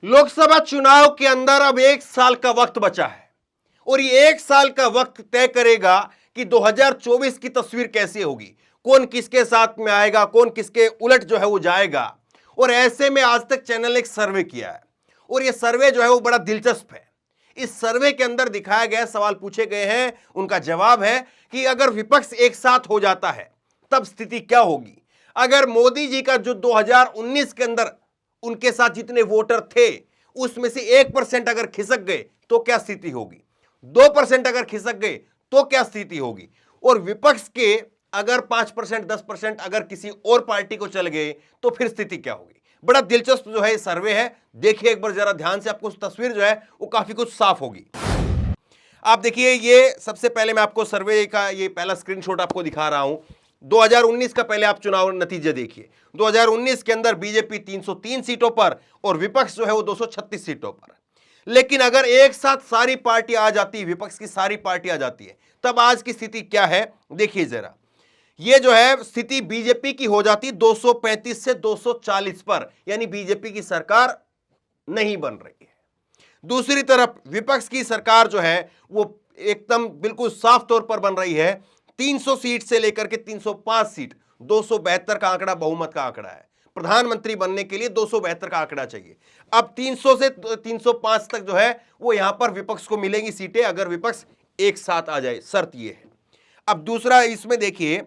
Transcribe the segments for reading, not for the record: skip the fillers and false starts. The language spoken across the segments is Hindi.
लोकसभा चुनाव के अंदर अब 1 साल का वक्त बचा है और ये 1 साल का वक्त तय करेगा कि 2024 की तस्वीर कैसी होगी, कौन किसके साथ में आएगा, कौन किसके उलट जो है वो जाएगा। और ऐसे में आज तक चैनल ने एक सर्वे किया है और ये सर्वे जो है वो बड़ा दिलचस्प है। इस सर्वे के अंदर दिखाया गया सवाल पूछे गए हैं, उनका जवाब है कि अगर विपक्ष एक साथ हो जाता है तब स्थिति क्या होगी। अगर मोदी जी का जो 2019 के अंदर उनके साथ जितने वोटर थे उसमें से 1% अगर खिसक गए तो क्या स्थिति होगी, 2% अगर खिसक गए तो क्या स्थिति होगी, और विपक्ष के अगर 5% 10% अगर किसी और पार्टी को चल गए तो फिर स्थिति क्या होगी। बड़ा दिलचस्प जो है सर्वे है, देखिए एक बार जरा ध्यान से, आपको तस्वीर जो है वो काफी कुछ साफ होगी। आप देखिए, ये सबसे पहले मैं आपको सर्वे का ये पहला स्क्रीनशॉट आपको दिखा रहा हूं। 2019 का पहले आप चुनाव नतीजे देखिए। 2019 के अंदर बीजेपी 303 सीटों पर और विपक्ष जो है वो 236 सीटों पर। लेकिन अगर एक साथ सारी पार्टी आ जाती है, विपक्ष की सारी पार्टी आ जाती है, तब आज की स्थिति क्या है देखिए जरा। ये जो है स्थिति बीजेपी की हो जाती 235 से 240 पर, यानी बीजेपी की सरकार नहीं बन रही है। दूसरी तरफ विपक्ष की सरकार जो है वो एकदम बिल्कुल साफ तौर पर बन रही है। 300 सीट से लेकर के 305 सीट, 272 का आंकड़ा बहुमत का आंकड़ा है। प्रधानमंत्री बनने के लिए 272 का आंकड़ा चाहिए। अब 300 से 305 तक जो है वो यहां पर विपक्ष को मिलेंगी सीटें अगर विपक्ष एक साथ आ जाए, शर्त ये है। अब दूसरा इसमें देखिए,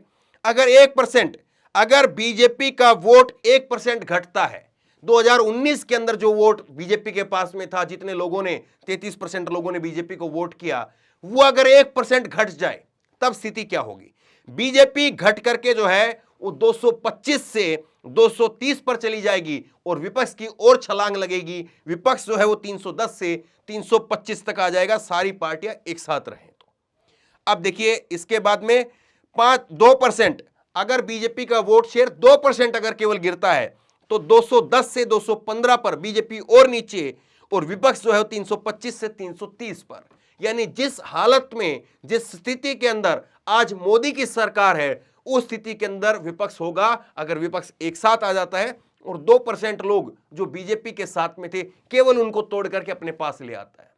अगर 1%, अगर बीजेपी का वोट 1% घटता है, 2019 के अंदर जो वोट बीजेपी के पास में था, जितने लोगों ने 33% लोगों ने बीजेपी को वोट किया, वो अगर 1% घट जाए तब स्थिति क्या होगी। बीजेपी घट करके जो है वो 225 से 230 पर चली जाएगी और विपक्ष की ओर छलांग लगेगी। विपक्ष जो है वो 310 से 325 तक आ जाएगा, सारी पार्टियां एक साथ रहें तो। अब देखिए इसके बाद में 2%, अगर बीजेपी का वोट शेयर 2% अगर केवल गिरता है तो 210 से 215 पर बीजेपी और नीचे, और विपक्ष जो है 325 से 330 पर। यानी जिस हालत में, जिस स्थिति के अंदर आज मोदी की सरकार है, उस स्थिति के अंदर विपक्ष होगा अगर विपक्ष एक साथ आ जाता है और 2% लोग जो बीजेपी के साथ में थे केवल उनको तोड़ करके अपने पास ले आता है।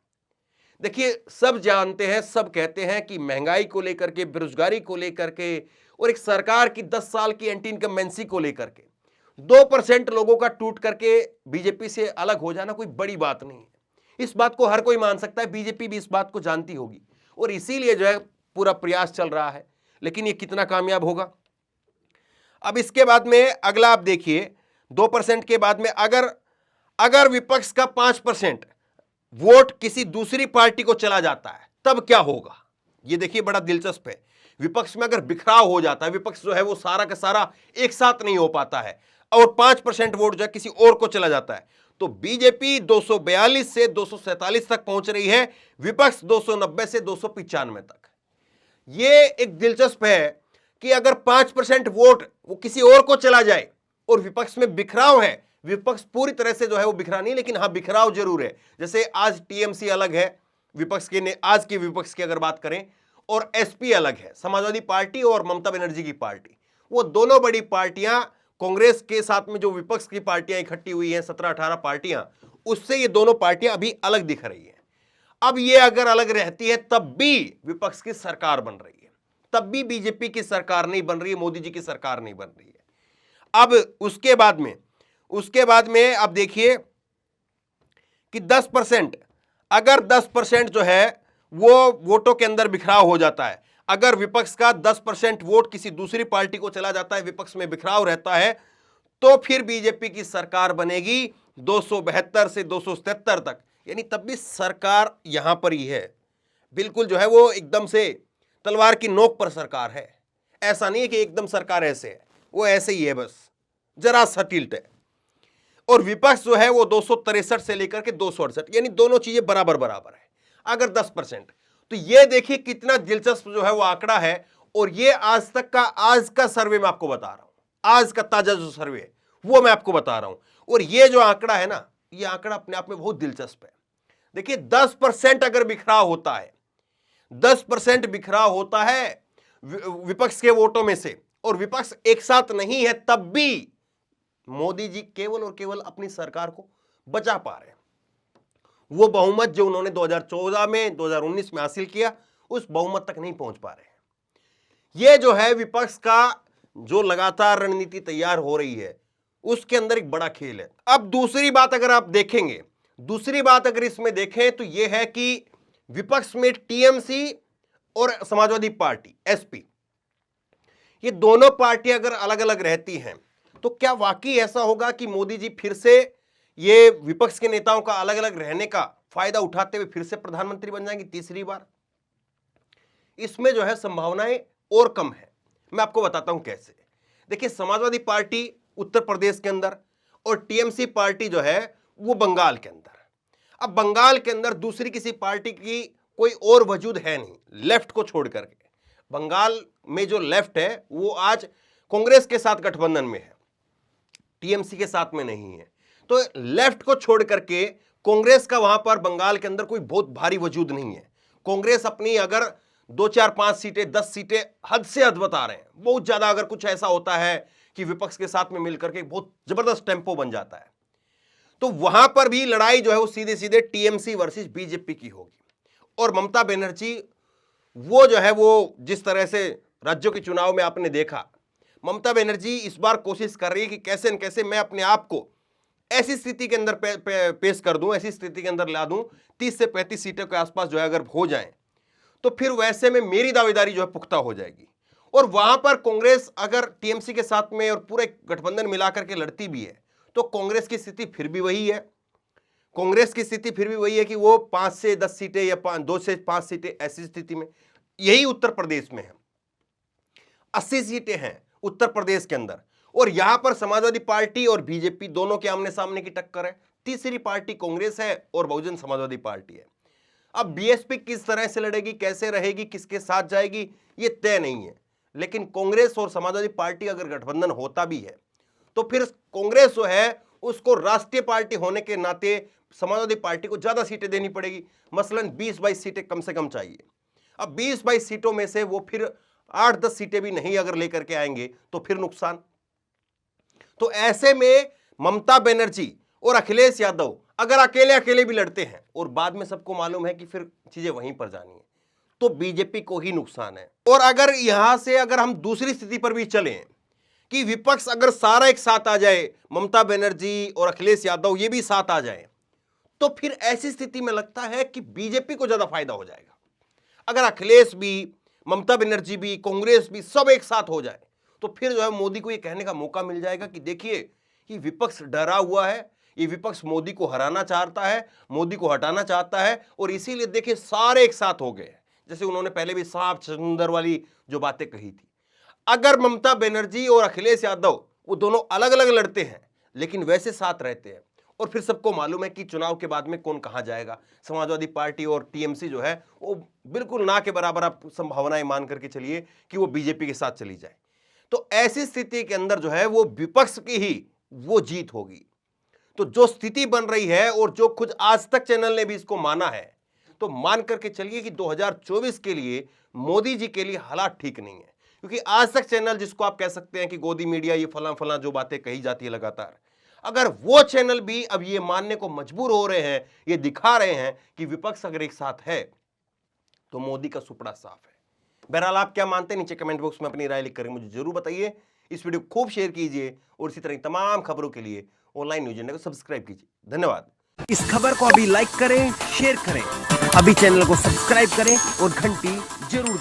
देखिए सब जानते हैं, सब कहते हैं कि महंगाई को लेकर के, बेरोजगारी को लेकर के और एक सरकार की 10 साल की एंटी इनकम्बेंसी को लेकर के 2% लोगों का टूट करके बीजेपी से अलग हो जाना कोई बड़ी बात नहीं है। इस बात को हर कोई मान सकता है, बीजेपी भी इस बात को जानती होगी और इसीलिए जो है पूरा प्रयास चल रहा है, लेकिन ये कितना कामयाब होगा। अब इसके बाद में अगला आप देखिए, 2% के बाद में अगर विपक्ष का 5% वोट किसी दूसरी पार्टी को चला जाता है तब क्या होगा। ये देखिए बड़ा दिलचस्प है। विपक्ष में अगर बिखराव हो जाता है, विपक्ष जो है वो सारा का सारा एक साथ नहीं हो पाता है और 5% वोट जो है किसी और को चला जाता है, तो बीजेपी 242 से 247 तक पहुंच रही है, विपक्ष 290 से 295 तक। यह एक दिलचस्प है कि अगर 5% वोट वो किसी और को चला जाए और विपक्ष में बिखराव है, विपक्ष पूरी तरह से जो है वो बिखरा नहीं, लेकिन हाँ बिखराव जरूर है। जैसे आज टीएमसी अलग है विपक्ष के ने, आज की विपक्ष की अगर बात करें, और एसपी अलग है, समाजवादी पार्टी और ममता बनर्जी की पार्टी। वो दोनों बड़ी पार्टियां कांग्रेस के साथ में जो विपक्ष की पार्टियां इकट्ठी हुई हैं, 17-18 पार्टियां, उससे ये दोनों पार्टियां अभी अलग दिख रही हैं। अब ये अगर अलग रहती है तब भी विपक्ष की सरकार बन रही है, तब भी बीजेपी की सरकार नहीं बन रही है, मोदी जी की सरकार नहीं बन रही है। अब उसके बाद में अब देखिए कि 10%, अगर 10% जो है वो वोटों के अंदर बिखराव हो जाता है, अगर विपक्ष का 10% वोट किसी दूसरी पार्टी को चला जाता है, विपक्ष में बिखराव रहता है, तो फिर बीजेपी की सरकार बनेगी 272 से 277 तक। यानी तब भी सरकार यहां पर ही है, बिल्कुल जो है वो एकदम से तलवार की नोक पर सरकार है। ऐसा नहीं है कि एकदम सरकार ऐसे है, वो ऐसे ही है, बस जरा सा टिल्ट है। और विपक्ष जो है वो 263 से लेकर के 268, यानी दोनों चीजें बराबर बराबर है। अगर 10%, तो ये देखिए कितना दिलचस्प जो है वो आंकड़ा है। और ये आज तक का, आज का सर्वे मैं आपको बता रहा हूं, आज का ताजा जो सर्वे है वो मैं आपको बता रहा हूं। और ये जो आंकड़ा है ना, ये आंकड़ा अपने आप में बहुत दिलचस्प है। देखिए 10% अगर बिखराव होता है, 10% बिखराव होता है विपक्ष के वोटों में से, और विपक्ष एक साथ नहीं है, तब भी मोदी जी केवल और केवल अपनी सरकार को बचा पा रहे हैं। वो बहुमत जो उन्होंने 2014 में 2019 में हासिल किया, उस बहुमत तक नहीं पहुंच पा रहे हैं। ये जो है विपक्ष का जो लगातार रणनीति तैयार हो रही है, उसके अंदर एक बड़ा खेल है। अब दूसरी बात अगर आप देखेंगे, दूसरी बात अगर इसमें देखें तो यह है कि विपक्ष में टीएमसी और समाजवादी पार्टी एसपी, ये दोनों पार्टियां अगर अलग अलग रहती हैं तो क्या वाकई ऐसा होगा कि मोदी जी फिर से ये विपक्ष के नेताओं का अलग अलग रहने का फायदा उठाते हुए फिर से प्रधानमंत्री बन जाएंगे तीसरी बार? इसमें जो है संभावनाएं और कम है। मैं आपको बताता हूं कैसे। देखिए, समाजवादी पार्टी उत्तर प्रदेश के अंदर और टीएमसी पार्टी जो है वो बंगाल के अंदर। अब बंगाल के अंदर दूसरी किसी पार्टी की कोई और वजूद है नहीं, लेफ्ट को छोड़ करके। बंगाल में जो लेफ्ट है वो आज कांग्रेस के साथ गठबंधन में है, टीएमसी के साथ में नहीं है। तो लेफ्ट को छोड़ करके कांग्रेस का वहां पर बंगाल के अंदर कोई बहुत भारी वजूद नहीं है। कांग्रेस अपनी अगर 2, 4, 5 सीटें 10 सीटें हद से हद बता रहे हैं, बहुत ज्यादा अगर कुछ ऐसा होता है कि विपक्ष के साथ में मिलकर के बहुत जबरदस्त टेम्पो बन जाता है, तो वहां पर भी लड़ाई जो है वो सीधे सीधे टीएमसी वर्सेस बीजेपी की होगी। और ममता बनर्जी वो जो है वो जिस तरह से राज्यों के चुनाव में आपने देखा, ममता बनर्जी इस बार कोशिश कर रही है कि कैसे न कैसे मैं अपने आप को ऐसी स्थिति के अंदर पेश कर दूं, ऐसी स्थिति के अंदर ला दूं 30 से 35 सीटों के आसपास जो है अगर हो जाएं तो फिर वैसे में मेरी दावेदारी जो है पुख्ता हो जाएगी। और वहां पर कांग्रेस अगर टीएमसी के साथ में और पूरे गठबंधन मिलाकर के लड़ती भी है तो कांग्रेस की स्थिति फिर भी वही है। कांग्रेस की स्थिति फिर भी वही है कि वो 5 से 10 सीटें या 2 से 5 सीटें, ऐसी स्थिति में यही उत्तर प्रदेश में है। 80 सीटें हैं उत्तर प्रदेश के अंदर और यहां पर समाजवादी पार्टी और बीजेपी दोनों के आमने सामने की टक्कर है। तीसरी पार्टी कांग्रेस है और बहुजन समाजवादी पार्टी है। अब बीएसपी किस तरह से लड़ेगी, कैसे रहेगी, किसके साथ जाएगी, ये तय नहीं है। लेकिन कांग्रेस और समाजवादी पार्टी अगर गठबंधन होता भी है तो फिर कांग्रेस जो है उसको राष्ट्रीय पार्टी होने के नाते समाजवादी पार्टी को ज्यादा सीटें देनी पड़ेगी। मसलन 20-22 सीटें कम से कम चाहिए। अब 20-22 सीटों में से वो फिर 8-10 सीटें भी नहीं अगर लेकर के आएंगे तो फिर नुकसान। तो ऐसे में ममता बनर्जी और अखिलेश यादव अगर अकेले अकेले भी लड़ते हैं और बाद में सबको मालूम है कि फिर चीजें वहीं पर जानी है, तो बीजेपी को ही नुकसान है। और अगर यहां से अगर हम दूसरी स्थिति पर भी चलें कि विपक्ष अगर सारा एक साथ आ जाए, ममता बनर्जी और अखिलेश यादव ये भी साथ आ जाए, तो फिर ऐसी स्थिति में लगता है कि बीजेपी को ज्यादा फायदा हो जाएगा। अगर अखिलेश भी, ममता बनर्जी भी, कांग्रेस भी सब एक साथ हो जाए तो फिर जो है मोदी को ये कहने का मौका मिल जाएगा कि देखिए ये विपक्ष डरा हुआ है, ये विपक्ष मोदी को हराना चाहता है, मोदी को हटाना चाहता है और इसीलिए देखिए सारे एक साथ हो गए। जैसे उन्होंने पहले भी सांप समुंदर वाली जो बातें कही थी। अगर ममता बनर्जी और अखिलेश यादव वो दोनों अलग अलग लड़ते हैं लेकिन वैसे साथ रहते हैं और फिर सबको मालूम है कि चुनाव के बाद में कौन कहां जाएगा, समाजवादी पार्टी और टीएमसी जो है वो बिल्कुल ना के बराबर आप संभावनाएं मान करके चलिए कि वो बीजेपी के साथ चली जाए, तो ऐसी स्थिति के अंदर जो है वो विपक्ष की ही वो जीत होगी। तो जो स्थिति बन रही है और जो खुद आज तक चैनल ने भी इसको माना है, तो मान करके चलिए कि 2024 के लिए मोदी जी के लिए हालात ठीक नहीं है। क्योंकि आज तक चैनल जिसको आप कह सकते हैं कि गोदी मीडिया, ये फलां फलां जो बातें कही जाती है लगातार, अगर वो चैनल भी अब ये मानने को मजबूर हो रहे हैं, ये दिखा रहे हैं कि विपक्ष अगर एक साथ है तो मोदी का सुपड़ा साफ है। बहरहाल आप क्या मानते हैं नीचे कमेंट बॉक्स में अपनी राय लिख कर मुझे जरूर बताइए। इस वीडियो को खूब शेयर कीजिए और इसी तरह तमाम खबरों के लिए ऑनलाइन न्यूज इंडिया को सब्सक्राइब कीजिए। धन्यवाद। इस खबर को अभी लाइक करें, शेयर करें, अभी चैनल को सब्सक्राइब करें और घंटी जरूर दबाएं।